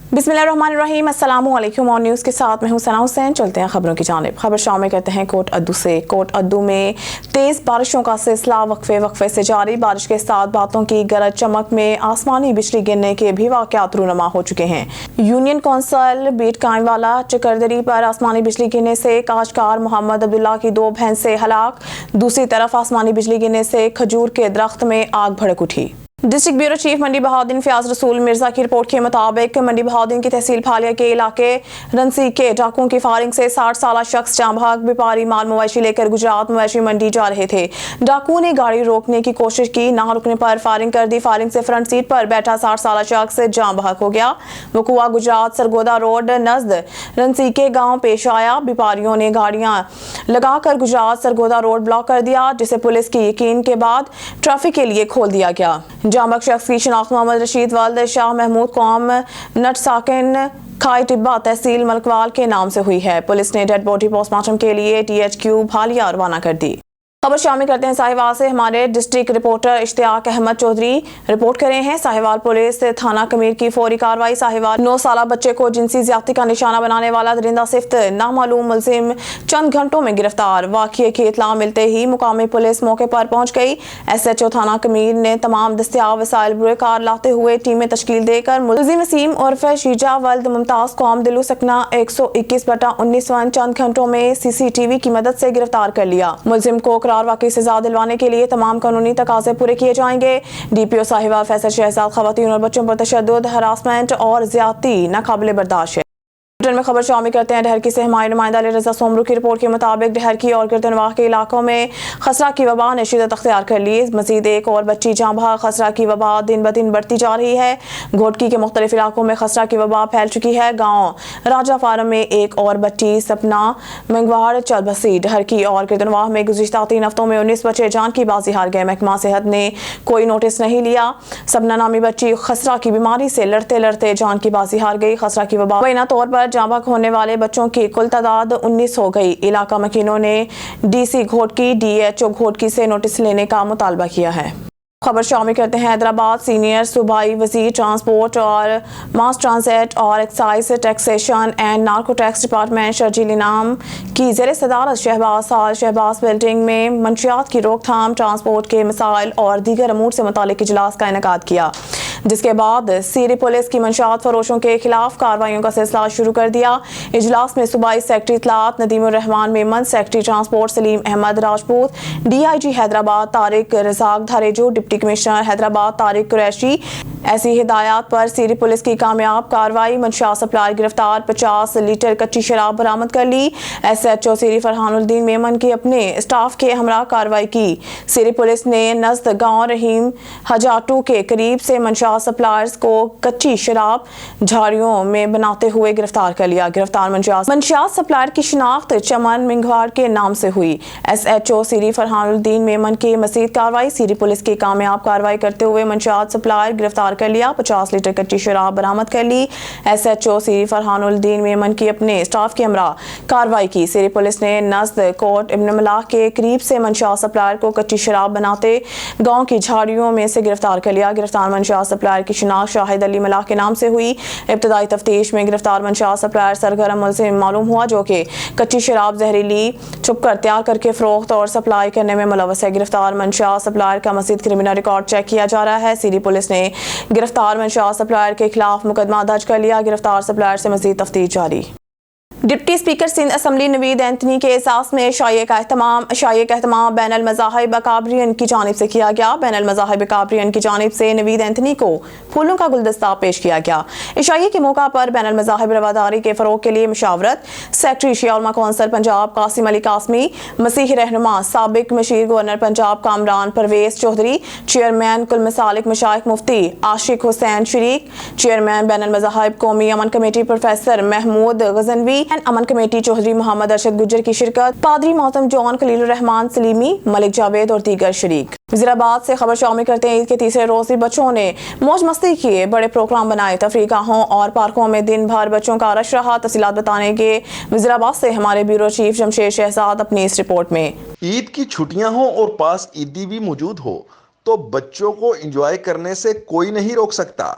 बिस्मिल्लाहिर्रहमानिर्रहीम, अस्सलामु अलैकुम। और न्यूज़ के साथ मैं हूं सना हुसैन। चलते हैं खबरों की जानिब। खबर शामिल करते हैं कोट अद्दू से। कोट अद्दू में तेज़ बारिशों का सिलसिला वक्फे से जारी। बारिश के साथ बातों की गरज चमक में आसमानी बिजली गिरने के भी वाक़यात रूनुमा हो चुके हैं। यूनियन कौंसल बीट कायमवाला चकरदरी पर आसमानी बिजली गिरने से काश्तकार मोहम्मद अब्दुल्ला की 2 भैंसें हलाक। दूसरी तरफ आसमानी बिजली गिरने से खजूर के दरख्त में आग भड़क उठी। डिस्ट्रिक्ट ब्यूरो चीफ मंडी बहाउद्दीन फयाज रसूल मिर्जा की रिपोर्ट के मुताबिक मंडी बहाउद्दीन की तहसील फालिया के इलाके रंसी के डाकुओं की फायरिंग से 60 साल शख्स जाँ बहक। व्यापारी माल मवेशी लेकर गुजरात मवेशी मंडी जा रहे थे। डाकुओं ने गाड़ी रोकने की कोशिश की, ना रुकने पर फायरिंग कर दी। फायरिंग से फ्रंट सीट पर बैठा 60 साल शख्स जाँ बहक हो गया। वकुआ गुजरात सरगोदा रोड नजद रंसी के गाँव पेश आया। व्यापारियों ने गाड़ियां लगाकर गुजरात सरगोदा रोड ब्लॉक कर दिया, जिसे पुलिस की यकीन के बाद ट्रैफिक के लिए खोल दिया गया। जांबक शख्स की शिनाख्त मोहम्मद रशीद वालिद शाह महमूद कौम नट साकिन खाई टिब्बा तहसील मलकवाल के नाम से हुई है। पुलिस ने डेड बॉडी पोस्टमार्टम के लिए THQ भालिया रवाना कर दी। खबर शामिल करते हैं साहिवाल से। हमारे district reporter Ishtiaq Ahmed Chaudhry report कर रहे हैं। साहिवाल पुलिस थाना कमीर की फौरी कार्रवाई। साहिवाल 9 साल बच्चे को जिनसी ज्यादती का निशाना बनाने वाला दरिंदा सिफ्त नामालूम मुलजिम चंद घंटों में गिरफ्तार। वाक़ये की इत्तला मिलते ही मुकामी पुलिस मौके पर पहुंच गई। SHO थाना कमीर ने तमाम दस्तियाब वसाइल बुरे कार लाते हुए टीमें तश्कील देकर मुलजिम वसीम उर्फ शीजा वल्द मुमताज कौम दिलू सकना 121/19 चंद घंटों में CCTV की मदद से गिरफ्तार कर लिया। मुलजिम को वाकई सजा दिलवाने के लिए तमाम कानूनी तकाजे पूरे किए जाएंगे। DPO साहिवाल फैसल शहजाद खवातीन और बच्चों पर तशद्दुद, हरासमेंट और ज्यादती नाकाबिले बर्दाश्त है। में खबर शामिल करते हैं ढहरकी से। हमारे नुमाइंदा अली रजा सोमरू की रिपोर्ट के मुताबिक ढहरकी और गिरदनवाह के इलाकों में खसरा की वबा ने शिद्दत अख्तियार कर ली। मजीद एक और बच्ची जाँ बहक। खसरा की वबा दिन ब दिन बढ़ती जा रही है। घोटकी के मुख्तलिफ इलाकों में खसरा की वबा फैल चुकी है। गाँव राजा फार्म में एक और बच्ची सपना मंगवाड़ चल बसी। ढहरकी और गिरदनवाह में गुज़िश्ता 3 हफ्तों में 19 बच्चे जान की बाजी हार गए। महकमा सेहत ने कोई नोटिस नहीं लिया। सपना नामी बच्ची खसरा की बीमारी से लड़ते लड़ते जान की बाजी हार गई। खसरा की वबा बैना तौर पर जाँ बहक होने वाले बच्चों की कुल तादाद 19 हो गई। इलाका मकीनों ने DC घोटकी DHO घोटकी से नोटिस लेने का मुतालबा किया है। खबर शामिल करते हैं हैदराबाद। सीनियर सूबाई वज़ीर ट्रांसपोर्ट और मास ट्रांजिट और excise taxation and narco tax department Sharjeel इनाम की ज़ेर सदारत शहबाज बिल्डिंग में मंशियात की रोकथाम, ट्रांसपोर्ट के मसाइल और दीगर अमूर से मुतालिक इजलास का इनेकाद किया, जिसके बाद सीरी पुलिस की मंशियात फरोशों के खिलाफ कार्रवाइयों का सिलसिला शुरू कर दिया। इजलास में सूबाई सेक्रेटरी इत्तलात Nadeemur Rehman Memon, secretary transport Saleem Ahmed Rajput, DIG Hyderabad Tariq Razzaq Dharejo, deputy commissioner Hyderabad Tariq Qureshi ऐसी हिदायत पर सीरी पुलिस की कामयाब कार्रवाई। मंशियात सप्लायर गिरफ्तार। 50 लीटर कच्ची शराब बरामद कर ली। SHO सीरी फरहानुद्दीन मेमन की अपने स्टाफ के हमरा कार्रवाई की। सीरी पुलिस ने नज़द गांव रहीम हजाटू के करीब से मंशियात सप्लायर्स को कच्ची शराब झाड़ियों में बनाते हुए गिरफ्तार कर लिया। गिरफ्तार मंशियात सप्लायर की शिनाख्त चमन मिंगवाड़ के नाम से हुई। SHO सीरी फरहानुद्दीन मेमन की मज़ीद कार्रवाई। सीरी पुलिस की कामयाब कार्रवाई करते हुए मंशियात सप्लायर गिरफ्तार कर लिया। 50 लीटर कच्ची शराब बरामद कर ली। SHO सीरी फरहानुद्दीन मेमन की अपने स्टाफ के हमरा कार्रवाई की। सीरी पुलिस ने नज़द कोट इब्न मलाह के करीब से मंशियात सप्लायर को कच्ची शराब बनाते गांव की झाड़ियों में से गिरफ्तार कर लिया। गिरफ्तार मंशियात सप्लायर की शिनाख्त शाहिद अली मलाह के नाम से हुई। इब्तदाई तफ्तीश में गिरफ्तार मंशियात सप्लायर सरगर्म मुलजिम मालूम हुआ, जो कि कच्ची शराब जहरीली छुपकर तैयार करके फरोख्त और सप्लाई करने में मुलव्वस है। गिरफ्तार मंशियात सप्लायर का मज़ीद क्रिमिनल रिकॉर्ड चेक किया जा रहा है। सीरी पुलिस ने गिरफ्तार मंशियात सप्लायर के खिलाफ मुकदमा दर्ज कर लिया। गिरफ्तार सप्लायर से मज़ीद तफ्तीश जारी। Deputy speaker Sindh assembly Naveed Anthony के एहसास में शाये का एहतमाम बैन अल मज़ाहिब अकाबरियन की जानिब से किया गया। बैन अल मज़ाहिब अकाबरियन की जानिब से नवीद एंथनी को फूलों का गुलदस्ता पेश किया गया। इशाइये के मौका पर बैन अल मज़ाहिब रवादारी के फ़रोग़ के लिए मुशावरत सेक्रेटरी शिया उलमा कौंसिल पंजाब कासिम अली कासमी, मसीही रहनुमा साबिक मशीर गवर्नर पंजाब कामरान परवेज़ चौधरी, चेयरमैन कुल मसालिक मशाइख मुफ्ती आशिक हुसैन शरीक, चेयरमैन बैन अल मज़ाहिब कौमी अमन कमेटी प्रोफेसर महमूद गजनवी, अमन कमेटी चौधरी मोहम्मद अरशद गुज्जर की शिरकत, पादरी मोहतम जॉन खलील रहमान सलीमी, मलिक जावेद और दीगर शरीक। वज़ीराबाद से खबर शामिल करते हैं। ईद के तीसरे रोज भी बच्चों ने मौज मस्ती किए, बड़े प्रोग्राम बनाए। तफरीगाहों और पार्कों में दिन भर बच्चों का रश रहा। तफसीलात बताने के वज़ीराबाद से हमारे ब्यूरो चीफ जमशेद शहजाद अपनी इस रिपोर्ट में। ईद की छुट्टियां हो और पास ईदी भी मौजूद हो तो बच्चों को एंजॉय करने से कोई नहीं रोक सकता।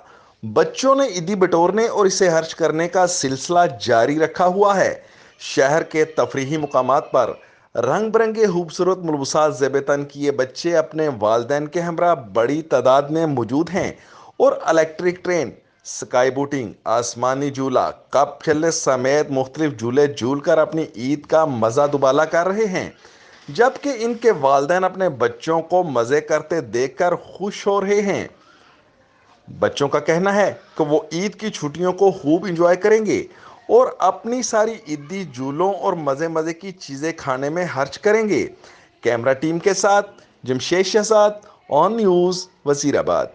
बच्चों ने ईदी बटोरने और इसे हर्ष करने का सिलसिला जारी रखा हुआ है। शहर के तफरीही मुकामात पर रंग बिरंगे खूबसूरत मुलबुसात ज़ेब-ए-तन किए बच्चे अपने वालिदैन के हमरा बड़ी तादाद में मौजूद हैं और इलेक्ट्रिक ट्रेन, स्काई बोटिंग, आसमानी झूला, कप खेलने समेत मुख्तलिफ झूले झूल कर अपनी ईद का मज़ा दुबाला कर रहे हैं, जबकि इनके वालिदैन अपने बच्चों को मज़े करते देखकर खुश हो रहे हैं। बच्चों का कहना है कि वो ईद की छुट्टियों को खूब एंजॉय करेंगे और अपनी सारी ईदी झूलों और मज़े मज़े की चीज़ें खाने में खर्च करेंगे। कैमरा टीम के साथ जमशेद शहजाद, ऑन न्यूज़, वज़ीराबाद।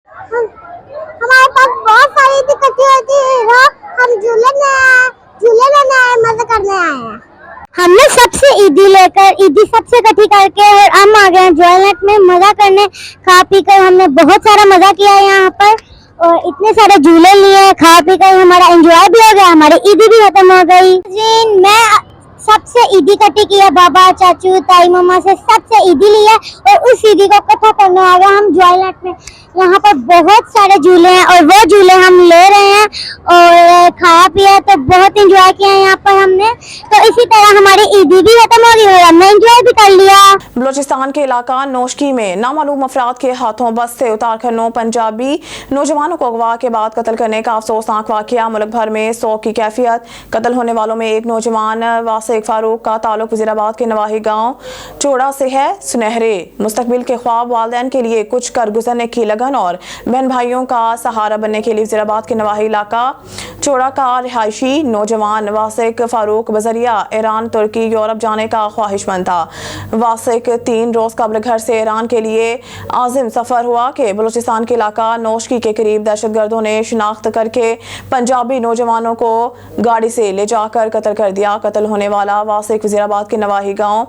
हमारे पास बहुत सारी दिक्कतें होती है, हम झूले लेने आए, मजे करने आए हैं। हमने सबसे ईदी सबसे इकट्ठी करके और हम आ गए हैं जॉयलेट में मजा करने। खा पी कर हमने बहुत सारा मजा किया है यहाँ पर और इतने सारे झूले लिए, खा पी कर हमारा एंजॉय भी हो गया, हमारी ईदी भी खत्म हो गई। जी, मैं सबसे ईदी इकट्ठी की है, बाबा, चाचू, ताई, मामा से सबसे ईदी ली है और उस ईदी को इकट्ठा करने आ गए हम जॉयलेट में। यहाँ पर बहुत सारे झूले हैं और वो झूले हम ले रहे हैं और खाया पिया तो बहुत एंजॉय किया है यहाँ पर हमने। तो इसी तरह हमारी ईदी भी खत्म हो गई और हमने एंजॉय भी कर लिया। बलोचिस्तान के इलाका नौशकी में नामालूम अफराद के हाथों बस से उतार कर 9 पंजाबी नौजवानों को अगवा के बाद कत्ल करने का अफसोसनाक वाकया। मुल्क भर में शौक की कैफियत। कत्ल होने वालों में एक नौजवान वासिक फारूक का ताल्लुक वजीराबाद के नवाही गांव चोड़ा से है। सुनहरे मुस्तकबिल के ख्वाब, वालिदैन के लिए कुछ कर गुजरने की लगन और बहन भाइयों का सहारा बनने के लिए वजीराबाद के नवाही इलाका चोड़ा का रिहायशी नौजवान वासिक फारूक बजरिया ईरान, तुर्की, यूरोप जाने का ख्वाहिशमंद था। वासिक 3 रोज कबल घर से ईरान के लिए आजिम सफर हुआ कि बलूचिस्तान के इलाका नौशकी के करीब दहशतगर्दों ने शिनाख्त करके पंजाबी नौजवानों को गाड़ी से ले जाकर कत्ल कर दिया। कत्ल होने वाला वासिक वजीराबाद के नवाही गांव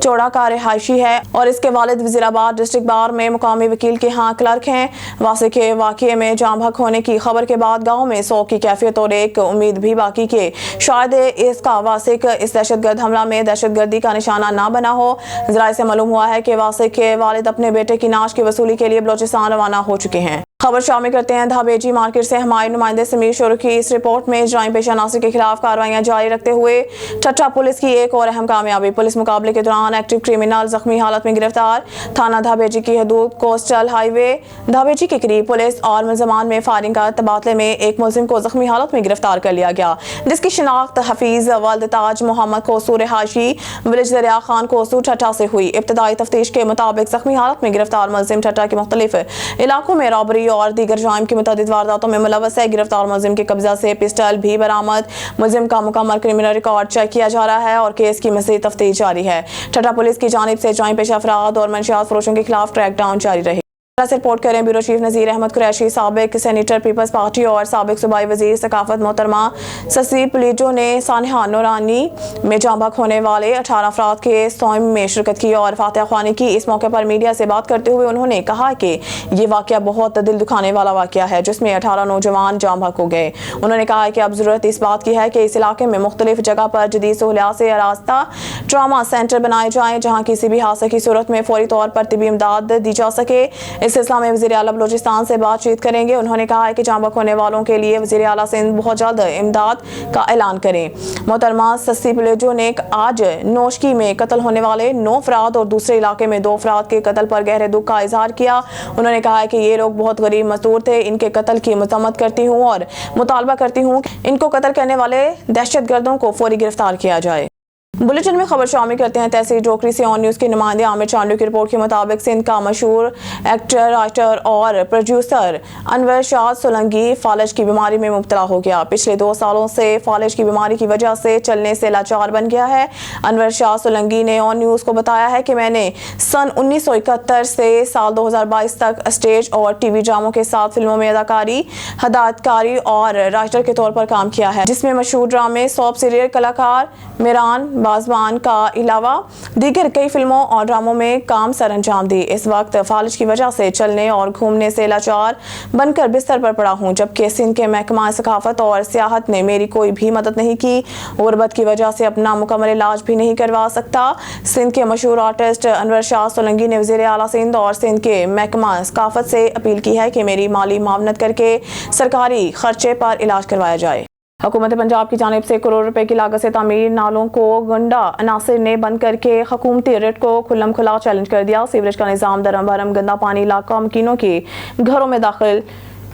चोड़ा का रिहायशी है और इसके वालिद वजीराबाद डिस्ट्रिक्ट बार में मुकामी वकील के यहाँ क्लर्क हैं। वासिक के वाकये में जाम बहक होने की खबर के बाद गाँव में शौक की कैफियत और एक उम्मीद भी बाकी के शायद इसका वासिक इस दहशतगर्द हमला में दहशतगर्दी का निशाना ना बना हो। ज़राए से मालूम हुआ है कि वासिक के वालिद अपने बेटे की नाश की वसूली के लिए बलोचिस्तान रवाना हो चुके हैं। खबर शामिल करते हैं धाबेजी मार्केट से। हमारे नुमाइंदे समीर शुरू की इस रिपोर्ट में जराइम पेशा नासिर के खिलाफ कार्रवाइयां जारी रखते हुए ठट्टा पुलिस की एक और अहम कामयाबी। पुलिस मुकाबले के दौरान एक्टिव क्रिमिनल जख्मी हालत में गिरफ्तार। थाना धाबेजी की हदूद कोस्टल हाईवे धाबेजी के करीब पुलिस और मुलजमान में फायरिंग का तबादले में एक मुलजिम को जख्मी हालत में गिरफ्तार कर लिया गया, जिसकी शिनाख्त हफीज वल्द ताज मोहम्मद कोसू रिहायशी विलेज दरिया खान कोसू ठट्टा से हुई। इब्तदाई तफ्तीश के मुताबिक जख्मी हालत में गिरफ्तार मुलजिम ठट्टा के मुख्तलिफ इलाकों में रॉबरी और दीगर जुर्म की मुतअद्दिद वारदातों में मुलव्वस है। गिरफ्तार मुलजिम के कब्जा से पिस्टल भी बरामद। मुलजिम का मुकम्मल क्रिमिनल रिकॉर्ड चेक किया जा रहा है और केस की मज़ीद तफ्तीश जारी है। ठट्टा पुलिस की जानिब से जराइम पेशा अफराद और मंशियात फरोशों के खिलाफ क्रैकडाउन जारी रहे। से रिपोर्ट करें ब्यूरो चीफ नज़ीर अहमद कुरैशी। साबिक सेनेटर पीपल्स पार्टी और साबिक सूबाई वजीर सकाफत मोहतरमा ससी पुलिजो ने सानिहा नूरानी में जाम बहक होने वाले 18 अफराद के सौम में शिरकत की और फातिहा ख्वानी की। इस मौके पर मीडिया से बात करते हुए उन्होंने कहा कि ये वाकया बहुत दिल दुखाने वाला वाकया है जिसमें 18 नौजवान जाम बहक हो गए। उन्होंने कहा कि अब ज़रूरत इस बात की है कि इस इलाके में मुख्तलिफ जगह पर जदीद सहूलियात से आरास्ता ट्रामा सेंटर बनाए जाएँ जहाँ किसी भी हादसे की सूरत में फौरी तौर पर तिबी इमदाद दी जा सके। इस सिलसिले में वज़ीर आला बलूचिस्तान से बातचीत करेंगे। उन्होंने कहा है कि जाम बहक होने वालों के लिए वज़ीर आला सिंध बहुत जल्द इमदाद का ऐलान करें। मोहतरमा सस्सी पुलिजो ने आज नौशकी में कत्ल होने वाले 9 अफराद और दूसरे इलाके में 2 अफराद के कत्ल पर गहरे दुख का इजहार किया। उन्होंने कहा है कि ये लोग बहुत गरीब मजदूर थे, इनके कत्ल की मजम्मत करती हूँ और मुतालबा करती हूँ इनको कत्ल करने वाले दहशतगर्दों को फौरी गिरफ्तार किया जाए। बुलेटिन में खबर शामिल करते हैं तहसील डोकरी से। ऑन न्यूज़ के नुमाइंदे आमिर चांडू की रिपोर्ट के मुताबिक सिंध का मशहूर एक्टर, राइटर और प्रोड्यूसर अनवर शाह सोलंकी फालज की बीमारी में मुब्तला हो गया। पिछले 2 सालों से फालज की बीमारी की वजह से चलने से लाचार बन गया है। अनवर शाह सोलंकी ने ऑन न्यूज़ को बताया है कि मैंने सन 1971 से साल 2022 तक स्टेज और टीवी ड्रामों के साथ फिल्मों में अदाकारी, हदायतकारी और राइटर के तौर पर काम किया है, जिसमें मशहूर ड्रामे, सॉप सीरियल कलाकार, मेरान, बाजवान का अलावा दीगर कई फिल्मों और ड्रामों में काम सर अंजाम दी। इस वक्त फालिज की वजह से चलने और घूमने से लाचार बनकर बिस्तर पर पड़ा हूँ, जबकि सिंध के महकमा सकाफत और सियाहत ने मेरी कोई भी मदद नहीं की। गुर्बत की वजह से अपना मुकम्मल इलाज भी नहीं करवा सकता। सिंध के मशहूर आर्टिस्ट अनवर शाह सोलंकी ने वज़ीर आला सिंध और सिंध के महकमा सकाफत से अपील की है कि मेरी माली मावनत करके सरकारी खर्चे पर इलाज करवाया जाए। हुकूमत पंजाब की जानिब से करोड़ रुपए की लागत से तामीर नालों को गुंडा अनासिर ने बंद करके हुकूमती रेट को खुल्लम खुला चैलेंज कर दिया। सीवरेज का निज़ाम दरम भरम, गंदा पानी इलाका मकीनों के घरों में दाखिल।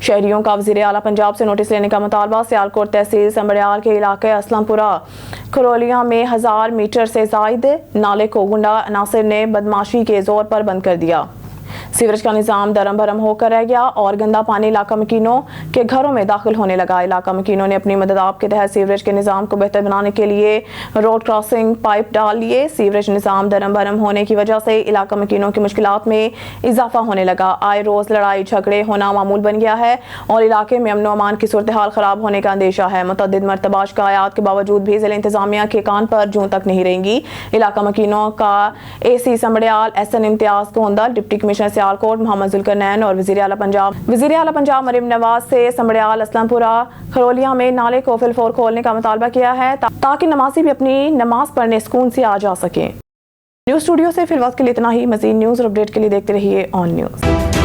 शहरियों का वज़ीर आला पंजाब से नोटिस लेने का मुतालबा। सियालकोट तहसील संबड़ियाल के इलाके असलमपुरा खरोलिया में 1000 मीटर से ज़ायद नाले को गुंडा अनासिर ने बदमाशी के जोर पर बंद कर दिया। सीवरेज का निज़ाम दरम भरम होकर रह गया और गंदा पानी इलाका मकीनों के घरों में दाखिल होने लगा। इलाका मकीनों ने अपनी मदद आप के तहत सीवरेज के निज़ाम को बेहतर बनाने के लिए रोड क्रॉसिंग पाइप डाल लिए। सीवरेज निज़ाम दरम भरम होने की वजह से इलाका मकीनों की मुश्किलात में इजाफा होने लगा। आए रोज़ लड़ाई झगड़े होना मामूल बन गया है और इलाके में अमन अमान की सूरत हाल ख़राब होने का अंदेशा है। मुतअद्दिद मरतबा शिकायत के बावजूद भी ज़िला इंतज़ामिया के कान पर जूं तक नहीं रहेंगी। इलाका मकीनों का AC संबड़ियाल SN इम्तियाज़ गोंदल, डिप्टी कमिश्नर सियालकोट मोहम्मद जुल्करनैन और वज़ीर आला पंजाब मरीम नवाज से संबड़ियाल असलमपुरा खरोलिया में नाले को फिलफोर खोलने का मुतालबा किया है ताकि नमाजी भी अपनी नमाज पढ़ने सुकून से आ जा सकें। न्यूज़ स्टूडियो से फिलहाल के लिए इतना ही। मज़ीद न्यूज़ और अपडेट के लिए देखते रहिए ऑन न्यूज़।